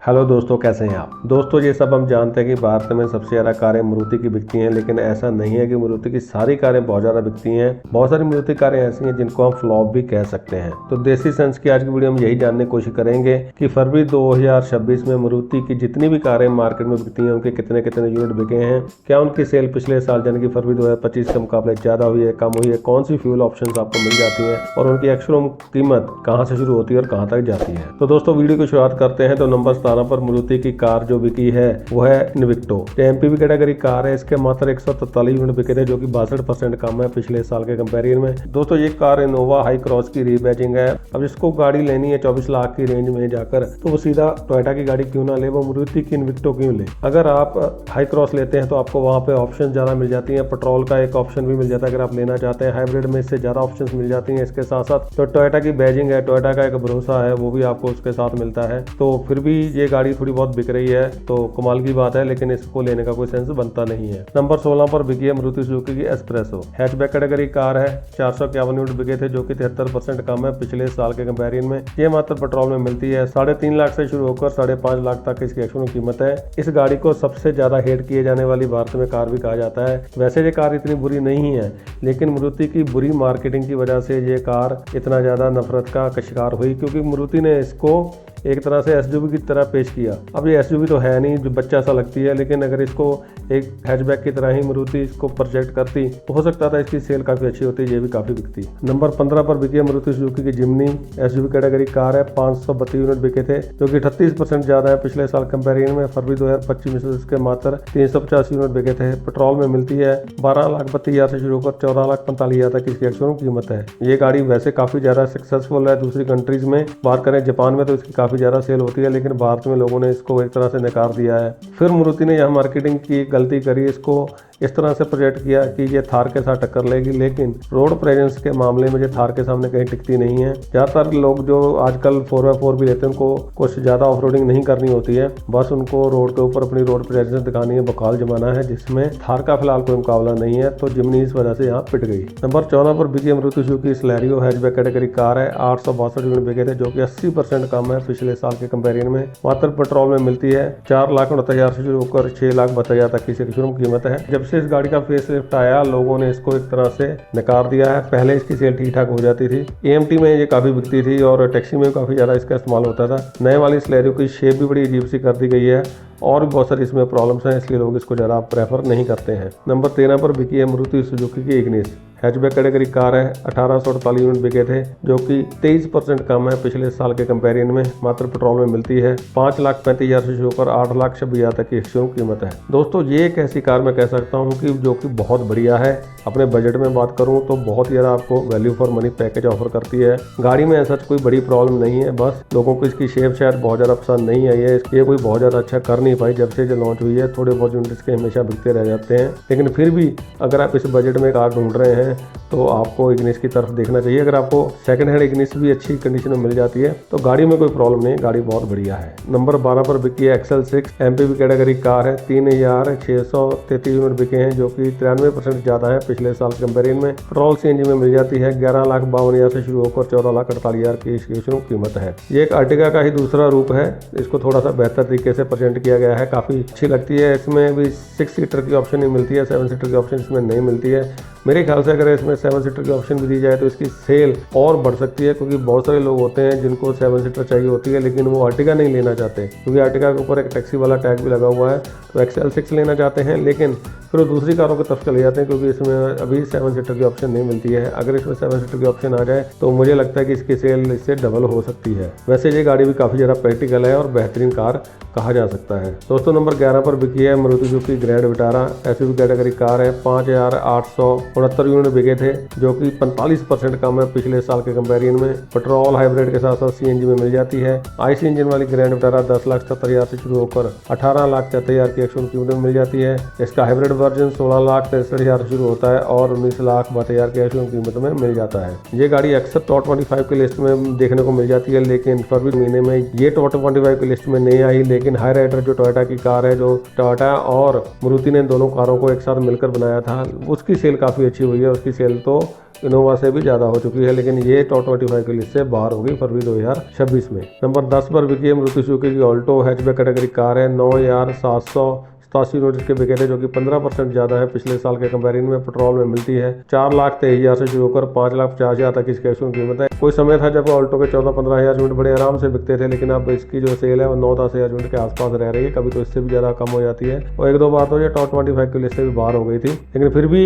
Hello दोस्तों, कैसे हैं आप। दोस्तों, ये सब हम जानते हैं कि भारत में सबसे ज़्यादा कारें मारुति की बिकती हैं, लेकिन ऐसा नहीं है कि मारुति की सारी कारें बहुत ज़्यादा बिकती हैं। बहुत सारी मारुति कारें ऐसी हैं जिनको हम फ्लॉप भी कह सकते हैं। तो देसी सेंस की आज की वीडियो में यही जानने की कोशिश करेंगे कि फरवरी 2026 में मारुति की जितनी भी कारें मार्केट में बिकती हैं उनके कितने कितने यूनिट बिके हैं, क्या उनकी सेल पिछले साल यानी कि फरवरी 2025 के मुकाबले ज़्यादा हुई है, कम हुई है, कौन सी फ्यूल ऑप्शन आपको मिल जाती हैं और उनकी एक्स-शोरूम कीमत कहाँ से शुरू होती है और कहाँ तक जाती है। तो दोस्तों, वीडियो की शुरुआत करते हैं। तो नंबर 17 पर मारुति की कार जो बिकी है वो है इन्विक्टो। एमपीवी कैटेगरी कार है। इसके मात्र 143 यूनिट बिके थे, जो कि 62% कम है पिछले साल के कंपेरिजन में। दोस्तों, ये कार इनोवा हाई क्रॉस की रीबैजिंग है। अब जिसको गाड़ी लेनी है 24 लाख की रेंज में जाकर, तो वो सीधा टोयोटा की गाड़ी क्यों ना ले, वो मारुति की इन्विक्टो क्यों ले। अगर आप हाई क्रॉस लेते हैं तो आपको वहाँ पे ऑप्शन ज्यादा मिल जाती है। पेट्रोल का एक ऑप्शन भी मिल जाता है अगर आप लेना चाहते हैं। हाइब्रिड में इससे ज्यादा ऑप्शन मिल जाती है। इसके साथ साथ तो टोयोटा की बैजिंग है, टोयोटा का एक भरोसा है, वो भी आपको उसके साथ मिलता है। तो फिर भी ये गाड़ी थोड़ी बहुत बिक रही है तो कमाल की बात है, लेकिन इसको लेने का कोई सेंस बनता नहीं है। नंबर 16 पर बिकी है मारुति सुजुकी की एस्प्रेसो। हैचबैक कैटेगरी कार है। 451 यूनिट बिके थे, जो कि 73% कम है पिछले साल के कंपेरिजन में। ये मात्र पेट्रोल में मिलती है। 3.5 लाख से शुरू होकर 5.5 लाख तक इसकी एक्स-शोरूम कीमत है। इस गाड़ी को सबसे ज्यादा हेट किए जाने वाली भारत में कार भी कहा जाता है। वैसे ये कार इतनी बुरी नहीं है, लेकिन मारुति की बुरी मार्केटिंग की वजह से ये कार इतना ज्यादा नफरत का शिकार हुई, क्योंकि मारुति ने इसको एक तरह से एसयूवी की तरह पेश किया। अब ये एसयूवी तो है नहीं, जो बच्चा सा लगती है, लेकिन अगर इसको एक हैचबैक की तरह ही मारुति इसको प्रोजेक्ट करती तो हो सकता था इसकी सेल काफी अच्छी होती, ये भी काफी बिकती। नंबर 15 पर बिकी है मारुति सुजुकी की जिम्नी। एसयूवी कैटेगरी कार है। 532 यूनिट बिके थे, जो कि 38% ज्यादा है पिछले साल कंपेरिजन में। फरवरी 2025 में इसके मात्र 385 यूनिट बिके थे। पेट्रोल में मिलती है। 12,32,000 से शुरू होकर 14,45,000 तक इसकी एक्स-शोरूम कीमत है। ये गाड़ी वैसे काफी ज्यादा सक्सेसफुल है दूसरी कंट्रीज में। बात करें जापान में तो इसकी काफी ज्यादा सेल होती है, लेकिन भारत में लोगों ने इसको एक तरह से नकार दिया है। फिर मारुति ने यहाँ मार्केटिंग की गलती करी, इसको इस तरह से प्रोजेक्ट किया कि ये थार के साथ टक्कर लेगी, लेकिन रोड प्रेजेंस के मामले में ये थार के सामने कहीं टिकती नहीं है। ज्यादातर लोग जो आजकल 4x4 भी लेते हैं उनको कुछ ज्यादा ऑफ रोडिंग नहीं करनी होती है, बस उनको रोड के ऊपर अपनी रोड प्रेजेंस दिखानी है। बकाल जमाना है जिसमें थार का फिलहाल कोई मुकाबला नहीं है, तो जिम्नी इस वजह से यहाँ पिट गई। नंबर 14 पर बिकी Maruti Suzuki Celerio. Hatchback category car है। 862 यूनिट बिके थे, जो कि 80% कम है पिछले साल के कंपेरिजन में। मात्र पेट्रोल में मिलती है। 4,69,000 से शुरू होकर 6,62,000 तक की एक्स-शोरूम कीमत है। जब से इस गाड़ी का फेसलिफ्ट आया, लोगों ने इसको एक तरह से नकार दिया है। पहले इसकी सेल ठीक ठाक हो जाती थी, एएमटी में ये काफी बिकती थी और टैक्सी में काफी ज्यादा इसका इस्तेमाल होता था। नए वाली स्लैरियो की शेप भी बड़ी अजीब सी कर दी गई है और भी बहुत सारी इसमें प्रॉब्लम्स हैं, इसलिए लोग इसको ज़्यादा प्रेफर नहीं करते हैं। नंबर 13 पर बिकी है मारुति सुजुकी की इग्निस। हैचबैक कैटेगरी कार है। 1848 यूनिट बिके थे, जो कि 23% कम है पिछले साल के कंपेरिजन में। मात्र पेट्रोल में मिलती है। 5,35,000 से शुरू होकर 8,26,000 तक की एक्स-शोरूम कीमत है। दोस्तों, ये एक ऐसी कार मैं कह सकता हूँ कि जो कि बहुत बढ़िया है। अपने बजट में बात करूँ तो बहुत ही ज़्यादा आपको value for money package offer करती है। गाड़ी में ऐसा कोई बड़ी प्रॉब्लम नहीं है, बस लोगों को इसकी शेप शायद बहुत ज़्यादा पसंद नहीं आई है। ये कोई बहुत ज़्यादा अच्छा कर नहीं पाई। जब से जो लॉन्च हुई है, थोड़े बहुत यूनिट इसके हमेशा बिकते रह जाते हैं, लेकिन फिर भी अगर आप इस बजट में कार ढूंढ रहे हैं तो आपको इग्निस की तरफ देखना चाहिए। अगर आपको सेकंड हैंड इग्निस भी अच्छी कंडीशन में मिल जाती है तो गाड़ी में कोई प्रॉब्लम नहीं, गाड़ी बहुत बढ़िया है। नंबर 12 पर बिकी है XL6। एमपीवी कैटेगरी कार है। 3,633 यूनिट बिके हैं, जो कि 93% ज्यादा है पिछले साल कंपेरिजन में। पेट्रोल सीएनजी में मिल जाती है। 11,52,000 से शुरू होकर 14,48,000 की इसकी कीमत है। ये एक अर्टिगा का ही दूसरा रूप है। इसको थोड़ा सा बेहतर तरीके से प्रेजेंट किया गया है, काफी अच्छी लगती है। इसमें भी 6 सीटर की ऑप्शन ही मिलती है, 7 सीटर की ऑप्शन इसमें नहीं मिलती है। मेरे ख्याल से अगर इसमें 7 सीटर की ऑप्शन भी दी जाए तो इसकी सेल और बढ़ सकती है, क्योंकि बहुत सारे लोग होते हैं जिनको 7 सीटर चाहिए होती है, लेकिन वो अर्टिगा नहीं लेना चाहते, क्योंकि अर्टिगा के ऊपर एक टैक्सी वाला टैग भी लगा हुआ है। तो XL6 लेना चाहते हैं, लेकिन फिर वो दूसरी कारों की तरफ चले जाते हैं, क्योंकि इसमें अभी 7 सीटर की ऑप्शन नहीं मिलती है। अगर इसमें 7 सीटर की ऑप्शन आ जाए तो मुझे लगता है कि इसकी सेल इससे डबल हो सकती है। वैसे ये गाड़ी भी काफ़ी ज़्यादा प्रैक्टिकल है और बेहतरीन कार कहा जा सकता है। दोस्तों, नंबर 11 पर बिकी है Maruti Suzuki grand Vitara. SUV category car है। 5,869 यूनिट बिके थे, जो कि 45% कम है पिछले साल के कंपेरिजन में। पेट्रोल हाइब्रिड के साथ साथ सीएनजी में मिल जाती है। आईसी इंजन वाली ग्रैंड विटारा 10,70,000 से शुरू होकर 18,73,000 की एक्स-शोरूम कीमत में मिल जाती है। इसका हाइब्रिड वर्जन 16,63,000 से शुरू होता है और 19,62,000 की एक्स-शोरूम कीमत में मिल जाता है। ये गाड़ी अक्सर टॉप 25 की लिस्ट में देखने को मिल जाती है, लेकिन फरवरी महीने में ये टॉप 25 की लिस्ट में नहीं आई। लेकिन हाई राइडर जो टोयोटा की कार है, जो टोयोटा और मारुति ने दोनों कारों को एक साथ मिलकर बनाया था, उसकी सेल काफ़ी अच्छी हुई है। उसकी सेल तो इनोवा से भी ज़्यादा हो चुकी है, लेकिन ये टॉप 25 की लिस्ट से बाहर होगी फरवरी 2026 में। नंबर 10 पर बिकी है मारुति सुजुकी की ऑल्टो हैचबैक कैटेगरी कार है। 9,787 यूनिट के बिके थे, जो कि 15% ज़्यादा है पिछले साल के कंपेरिजन में। पेट्रोल में मिलती है 4,23,000 से शुरू होकर 5,50,000 तक इसकी एक्चुअल कीमत है। कोई समय था जब ऑल्टो के 14-15 हज़ार यूनिट बड़े आराम से बिकते थे, लेकिन अब इसकी जो सेल है वो 9-10 हज़ार यूनिट के आसपास रह रही है। कभी तो इससे भी ज़्यादा कम हो जाती है, और एक दो बार तो ये टॉप 25 की लिस्ट से भी बाहर हो गई थी, लेकिन फिर भी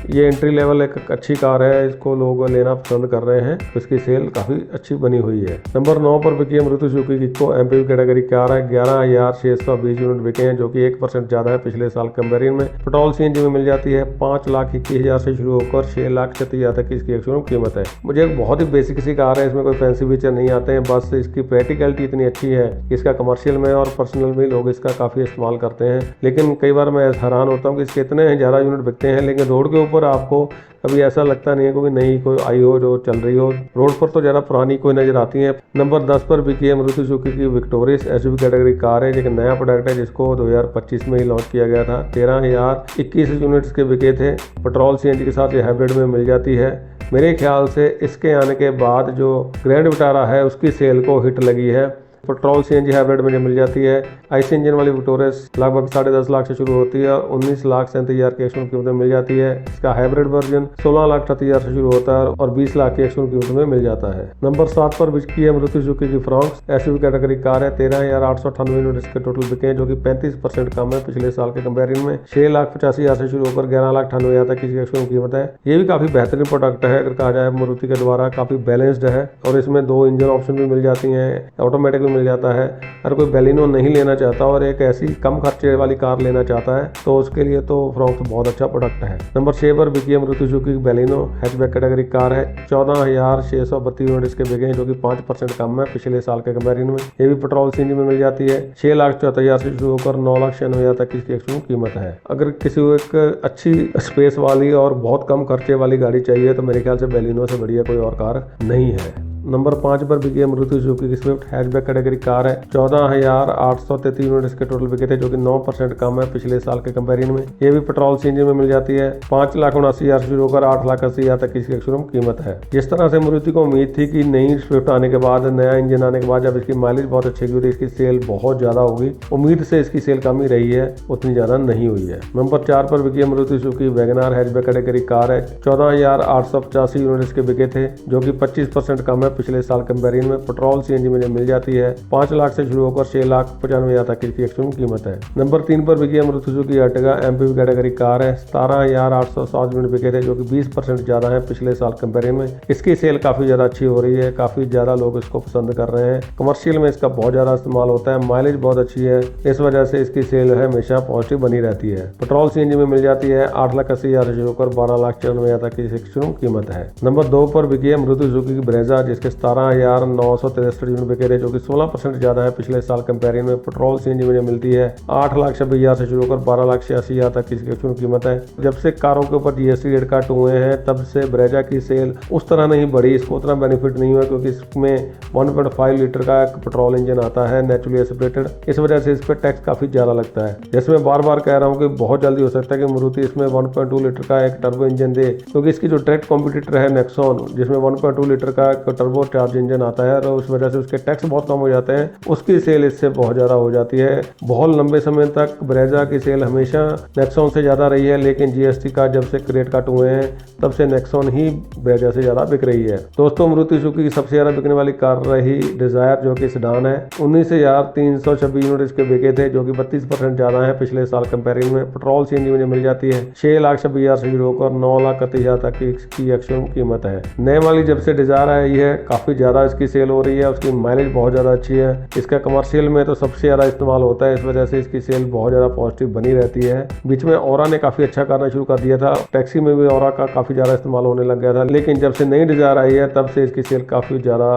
ये एंट्री लेवल एक अच्छी कार है, इसको लोग लेना पसंद कर रहे हैं, तो इसकी सेल काफ़ी अच्छी बनी हुई है। नंबर 9 पर बिकी है मारुति सुजुकी की इक्को एमपीवी कैटेगरी कार है। 11,620 यूनिट बिके हैं, जो कि 1% ज़्यादा है पिछले साल कंपेरिजन में। पेट्रोल सीएनजी में मिल जाती है 5,21,000 से शुरू होकर 6,36,000 तक की इसकी एक्चुअल कीमत है। मुझे एक बहुत ही बेसिक सी कार है, इसमें कोई फैंसी फीचर नहीं आते हैं, बस इसकी प्रैक्टिकलिटी इतनी अच्छी है कि इसका कमर्शियल में और पर्सनल में लोग इसका काफ़ी इस्तेमाल करते हैं। लेकिन कई बार मैं हैरान होता हूँ कि इसके इतने ज़्यादा यूनिट बिकते हैं, लेकिन रोड के ऊपर आपको कभी ऐसा लगता नहीं है कोई नई कोई आई हो जो चल रही हो। रोड पर तो ज़्यादा पुरानी कोई नज़र आती है। नंबर 10 पर बिकी है मारुति सुजुकी की विक्टोरियस एसयूवी कैटेगरी कार है, एक नया प्रोडक्ट है जिसको 2025 में ही लॉन्च किया गया था। 13,021 यूनिट्स के बिके थे। पेट्रोल सीएनजी के साथ ये हाइब्रिड में मिल जाती है। मेरे ख्याल से इसके आने के बाद जो ग्रैंड विटारा है उसकी सेल को हिट लगी है। पेट्रोल सीएनजी हाइब्रिड में जो मिल जाती है। आईसी इंजन वाली विक्टोरियस लगभग 10.5 लाख से शुरू होती है और 19,37,000 की एक्चुअल कीमत में मिल जाती है। इसका हाइब्रिड वर्जन 16,38,000 से शुरू होता है और 20 लाख की एक्चुअल कीमत में मिल जाता है। नंबर 7 पर बिकी है मारुति सुजुकी की फ्रॉन्क्स एसयूवी कैटेगरी कार है। 13,898 यूनिट इसके टोटल बिके हैं, जो कि 35% कम है पिछले साल के कंपेरिजन में। 6,85,000 से शुरू होकर 11,98,000 तक की एक्चुअल कीमत है। ये भी काफी बेहतरीन प्रोडक्ट है अगर कहा जाए, मारुति के द्वारा काफी बैलेंस्ड है और इसमें 2 इंजन ऑप्शन भी मिल जाती हैं, ऑटोमेटिक मिल जाता है। अगर कोई बेलिनो नहीं लेना चाहता और एक ऐसी कम खर्चे वाली कार लेना चाहता है तो उसके लिए तो फ्रॉन्क्स बहुत अच्छा प्रोडक्ट है। नंबर 6 पर बिकी है मारुति सुजुकी की बेलिनो हैचबैक कैटेगरी कार है। 14,632 यूनिट इसके बिके हैं, जो कि 5% कम है पिछले साल के कंपेरिजन में। ये भी पेट्रोल सीएनजी में मिल जाती है। 6,74,000 से शुरू होकर 9,96,000 तक की इसकी एक्चुअल कीमत है। अगर किसी को एक अच्छी स्पेस वाली और बहुत कम खर्चे वाली गाड़ी चाहिए तो मेरे ख्याल से बेलिनो से बढ़िया कोई और कार नहीं है। नंबर 5 पर बिकी है मारुति सुजुकी की स्विफ्ट हैचबैक कैटेगरी कार है। 14,833 यूनिट इसके टोटल बिके थे, जो कि 9% कम है पिछले साल के कंपेरिजन में। ये भी पेट्रोल सीएनजी में मिल जाती है। 5,79,000 से शुरू होकर 8,80,000 तक की इसकी एक्चुअल कीमत है। जिस तरह से मारुति को उम्मीद थी कि नई स्विफ्ट आने के बाद, नया इंजन आने के बाद जब इसकी माइलेज बहुत अच्छी हुई थी, इसकी सेल बहुत ज्यादा होगी, उम्मीद से इसकी सेल कम ही रही है, उतनी ज्यादा नहीं हुई है। नंबर 4 पर बिकी है Maruti Suzuki WagonR hatchback category car है। 14,885 यूनिट इसके बिके थे, जो कि 25% कम है पिछले साल कंपेरिजन में। पेट्रोल सीएनजी में मिल जाती है। 5 लाख से शुरू होकर 6,95,000 तक की एक्चुअल कीमत है। नंबर 3 पर बिकी है Maruti Suzuki Ertiga MPV category car है। 17,807 यूनिट बिके थे, जो कि 20% ज्यादा है पिछले साल कंपेरिजन में। इसकी सेल काफी ज्यादा अच्छी हो रही है, काफी ज्यादा लोग इसको पसंद कर रहे हैं। कमर्शियल में इसका बहुत ज्यादा इस्तेमाल होता है, माइलेज बहुत अच्छी है, इस वजह से इसकी सेल है हमेशा पॉजिटिव बनी रहती है। पेट्रोल सीएनजी में मिल जाती है। 8,80,000 से शुरू होकर 12,94,000 तक की एक्चुअल कीमत है। नंबर 2 पर बिकी है मारुति सुजुकी की ब्रेजा, जिसके 17,963 यूनिट बिके थे, जो कि 16% ज्यादा है पिछले साल कंपेरिजन में। पेट्रोल सीएनजी में मिलती है। 8,26,000 से शुरू होकर 12,86,000 तक की एक्चुअल कीमत है। जब से कारों के ऊपर जीएसटी रेट कट हुए हैं, तब से ब्रेजा की सेल उस तरह नहीं बढ़ी, इसको उतना बेनिफिट नहीं हुआ, क्योंकि इसमें 1.5 लीटर का एक पेट्रोल इंजन आता है नेचुरली एस्पिरेटेड। इस वजह से इस पर टैक्स काफी ज्यादा लगता है। जैसे मैं बार बार कह रहा हूँ कि बहुत जल्दी हो सकता है कि मारुति इसमें 1.2 लीटर का एक टर्बो इंजन दे, क्योंकि इसकी जो डायरेक्ट कॉम्पिटिटर है नेक्सॉन, जिसमें 1.2 लीटर का टर्बो चार्ज इंजन आता है, और उस वजह से उसके टैक्स बहुत कम हो जाते हैं, उसकी सेल इससे बहुत ज़्यादा हो जाती है। बहुत लंबे समय तक ब्रेजा की सेल हमेशा नेक्सॉन से ज़्यादा रही है, लेकिन जीएसटी का जब से रेट कट हुए हैं तब से नेक्सॉन ही ब्रेजा से ज़्यादा बिक रही है। दोस्तों, मारुति सुजुकी की सबसे ज़्यादा बिकने वाली कार रही डिजायर, जो कि सेडान है। 19,326 यूनिट इसके बिके थे, जो कि 32% ज़्यादा है पिछले साल कंपेरिजन में। पेट्रोल सीएनजी में मिल जाती है। 6,26,000 से शुरू होकर 9,31,000 तक की इसकी एक्चुअल कीमत है। नए वाली जब से डिजायर आई है, काफ़ी ज़्यादा इसकी सेल हो रही है, उसकी माइलेज बहुत ज़्यादा अच्छी है। इसका कमर्शियल में तो सबसे ज़्यादा इस्तेमाल होता है, इस वजह से इसकी सेल बहुत ज़्यादा पॉजिटिव बनी रहती है। बीच में ओरा ने काफ़ी अच्छा करना शुरू कर दिया था, टैक्सी में भी ओरा का काफ़ी ज़्यादा इस्तेमाल होने लग गया था, लेकिन जब से नई डिजायर आई है तब से इसकी सेल काफ़ी ज़्यादा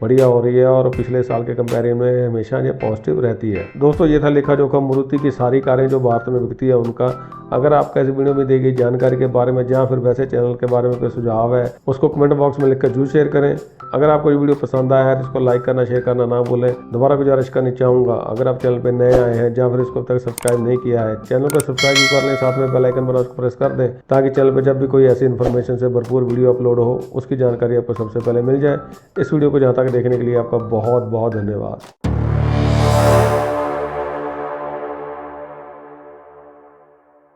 बढ़िया हो रही है और पिछले साल के कंपेरिजन में हमेशा ये पॉजिटिव रहती है। दोस्तों, ये था लेखा जोखा मारुति की सारी कारें जो भारत में बिकती है उनका। अगर आपका इस वीडियो में दी गई जानकारी के बारे में या फिर वैसे चैनल के बारे में कोई सुझाव है, उसको कमेंट बॉक्स में लिखकर जरूर शेयर करें। अगर आपको ये वीडियो पसंद आया है तो इसको लाइक करना, शेयर करना ना भूलें। दोबारा गुजारिश करनी चाहूँगा, अगर आप चैनल पर नए आए हैं या फिर इसको अब तक सब्सक्राइब नहीं किया है, चैनल को सब्सक्राइब भी कर लें, साथ में बेल आइकन बना उसको प्रेस कर दें, ताकि चैनल पर जब भी कोई ऐसी इन्फॉर्मेशन से भरपूर वीडियो अपलोड हो उसकी जानकारी आपको सबसे पहले मिल जाए। इस वीडियो को जहाँ तक देखने के लिए आपका बहुत बहुत धन्यवाद।